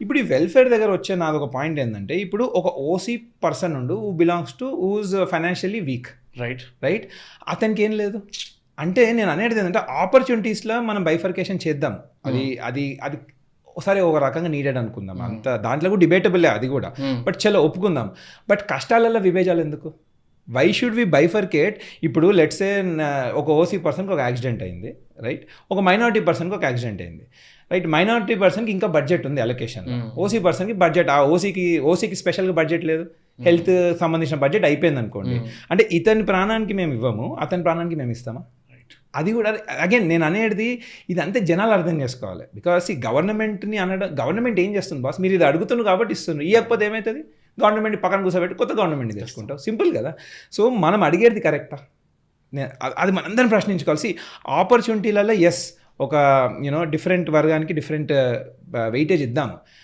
ఇప్పుడు ఈ వెల్ఫేర్ దగ్గర వచ్చే నాదొక పాయింట్ ఏంటంటే, ఇప్పుడు ఒక ఓసీ పర్సన్ ఉండు who belongs to whose financially weak, right? అతనికి ఏం లేదు. అంటే నేను అనేది ఏంటంటే ఆపర్చునిటీస్లో మనం బైఫర్కేషన్ చేద్దాం. అది అది అది సరే ఒక రకంగా నీడెడ్ అనుకుందాం. అంత దాంట్లో కూడా డిబేటబుల్లే అది కూడా. బట్ చలో ఒప్పుకుందాం. బట్ కష్టాలలో విభేజాలు ఎందుకు? Why should we bifurcate? ఇప్పుడు లెట్స్ సే ఒక ఓసీ పర్సన్కి ఒక యాక్సిడెంట్ అయింది, రైట్? ఒక మైనారిటీ పర్సన్కి ఒక యాక్సిడెంట్ అయింది, రైట్? మైనారిటీ పర్సన్కి ఇంకా బడ్జెట్ ఉంది అలొకేషన్. ఓసీ పర్సన్కి బడ్జెట్, ఆ ఓసీకి స్పెషల్గా బడ్జెట్ లేదు. హెల్త్ సంబంధించిన బడ్జెట్ అయిపోయింది అనుకోండి. అంటే ఇతని ప్రాణానికి మేము ఇవ్వము, అతని ప్రాణానికి మేము ఇస్తామా? అది కూడా అగైన్ నేను అనేది ఇదంతా జనాలు అర్థం చేసుకోవాలి. బికాస్ ఈ గవర్నమెంట్ని అనడం, గవర్నమెంట్ ఏం చేస్తుంది బాస్? మీరు ఇది అడుగుతున్నారు కాబట్టి ఇస్తున్నారు. ఇవ్వకపోతే ఏమవుతుంది? గవర్నమెంట్ పక్కన కూర్చోబెట్టి కొత్త గవర్నమెంట్ని తెచ్చుకుంటాం. సింపుల్ కదా. సో మనం అడిగేది కరెక్టా? అది మనందరం ప్రశ్నించుకోవాల్సి. ఆపర్చునిటీలలో ఎస్, ఒక డిఫరెంట్ వర్గానికి డిఫరెంట్ వెయిటేజ్ ఇద్దాము.